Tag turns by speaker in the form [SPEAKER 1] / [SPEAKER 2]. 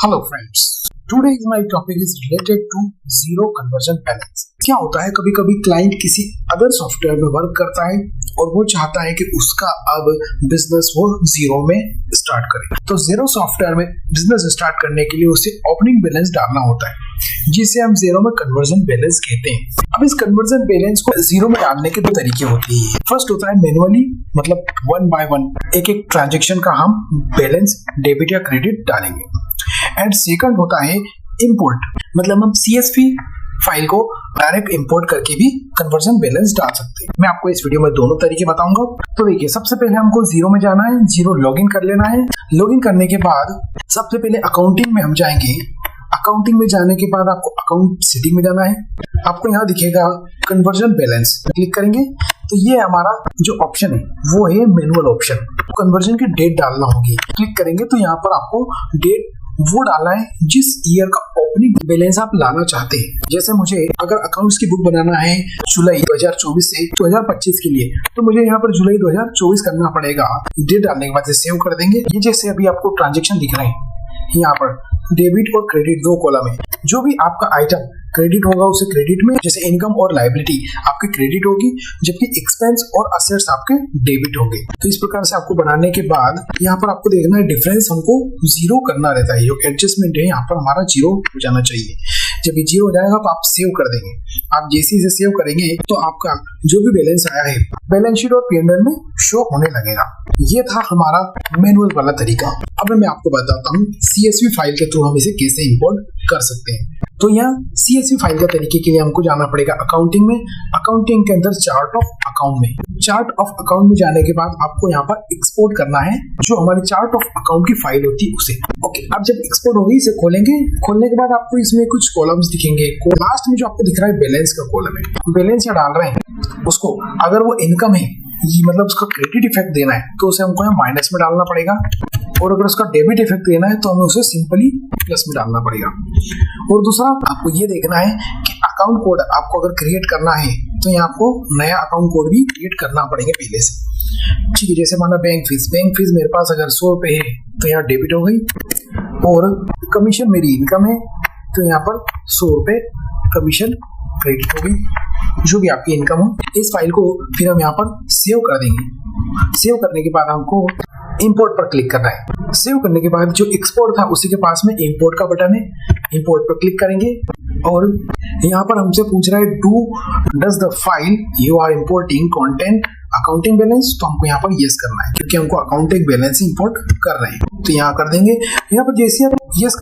[SPEAKER 1] Hello friends, today's my topic is related to zero conversion balance। क्या होता है, कभी कभी क्लाइंट किसी अदर सॉफ्टवेयर में वर्क करता है और वो चाहता है कि उसका अब बिजनेस वो जीरो में स्टार्ट करे। तो जीरो सॉफ्टवेयर में बिजनेस स्टार्ट करने के लिए उसे ओपनिंग बैलेंस डालना होता है, जिसे हम जीरो में कन्वर्जन बैलेंस कहते हैं। अब इस कन्वर्जन बैलेंस को जीरो में डालने के दो तरीके होते हैं। फर्स्ट होता है मैनुअली, मतलब वन बाय वन एक एक ट्रांजेक्शन का हम बैलेंस डेबिट या क्रेडिट डालेंगे। एंड सेकंड होता है इंपोर्ट, मतलब हम CSV फाइल को डायरेक्ट इंपोर्ट करके भी कन्वर्जन बैलेंस डाल सकते हैं। मैं आपको इस वीडियो में दोनों तरीके बताऊंगा। तो देखिए, सबसे पहले हमको जीरो में जाना है, जीरो लॉगिन कर लेना है। लॉगिन करने के बाद सबसे पहले अकाउंटिंग में हम जाएंगे। अकाउंटिंग में जाने के बाद आपको अकाउंट सेटिंग में जाना है। आपको यहाँ दिखेगा कन्वर्जन बैलेंस, क्लिक करेंगे तो ये हमारा जो ऑप्शन है वो है मैनुअल ऑप्शन। कन्वर्जन की डेट डालना होगी, क्लिक करेंगे तो यहाँ पर आपको डेट वो डालना है जिस ईयर का ओपनिंग बैलेंस आप लाना चाहते हैं। जैसे मुझे अगर अकाउंट्स की बुक बनाना है जुलाई 2024 से 2025 के लिए, तो मुझे यहाँ पर जुलाई 2024 करना पड़ेगा। डेट डालने के बाद सेव कर देंगे। ये जैसे अभी आपको ट्रांजेक्शन दिख रहे हैं, यहाँ पर डेबिट और क्रेडिट दो कॉलम है। जो भी आपका आइटम क्रेडिट होगा उसे क्रेडिट में, जैसे इनकम और लायबिलिटी आपकी क्रेडिट होगी, जबकि एक्सपेंस और असेट्स आपके डेबिट होंगे। तो इस प्रकार से आपको बनाने के बाद यहाँ पर आपको देखना है डिफरेंस हमको जीरो करना रहता है। जो एडजस्टमेंट है यहाँ पर हमारा जीरो हो जाना चाहिए। जब ये जीरो हो जाएगा तो आप सेव कर देंगे। आप जैसे ही सेव करेंगे तो आपका जो भी बैलेंस आया है बैलेंस शीट और P&L में शो होने लगेगा। ये था हमारा मैनुअल वाला तरीका। अब मैं आपको बताता हूँ CSV फाइल के थ्रू हम इसे कैसे इंपोर्ट कर सकते हैं। तो यहाँ CSV फाइल का तरीके के लिए हमको जाना पड़ेगा अकाउंटिंग में। अकाउंटिंग के अंदर चार्ट ऑफ अकाउंट में, चार्ट ऑफ अकाउंट में जाने के बाद आपको यहाँ पर एक्सपोर्ट करना है जो हमारी चार्ट ऑफ अकाउंट की फाइल होती है उसे। ओके, अब जब एक्सपोर्ट होगी इसे खोलेंगे। खोलने के बाद आपको इसमें कुछ कॉलम्स दिखेंगे। लास्ट में जो आपको दिख रहा है बैलेंस का कॉलम है, बैलेंस या डाल रहे हैं उसको। अगर वो इनकम है, ये मतलब उसका क्रेडिट इफेक्ट देना है तो उसे हमको यहाँ माइनस में डालना पड़ेगा, और अगर उसका डेबिट इफेक्ट देना है तो हमें उसे सिंपली प्लस में डालना पड़ेगा। और दूसरा आपको ये देखना है कि अकाउंट कोड आपको अगर क्रिएट करना है तो यहाँ आपको नया अकाउंट कोड भी क्रिएट करना पड़ेगा पहले से। ठीक है, जैसे माना बैंक फीस मेरे पास अगर 100 रुपए है तो यहाँ डेबिट हो गई, और कमीशन मेरी इनकम है तो यहाँ पर 100 रुपए कमीशन क्रेडिट हो गई, जो भी आपकी इनकम हो। इस फाइल को फिर हम यहाँ पर सेव कर देंगे। सेव करने के बाद हमको इंपोर्ट पर क्लिक करना है। सेव करने के बाद जो एक्सपोर्ट था उसी के पास में इंपोर्ट का बटन है, इंपोर्ट पर क्लिक करेंगे और यहाँ पर हमसे पूछ रहा है does the file you are importing content accounting balance, तो हमको यहाँ पर यस करना है क्योंकि हमको अकाउंटिंग बैलेंस इंपोर्ट कर रहे हैं। तो यहाँ कर देंगे। यहाँ पर जैसे आप यस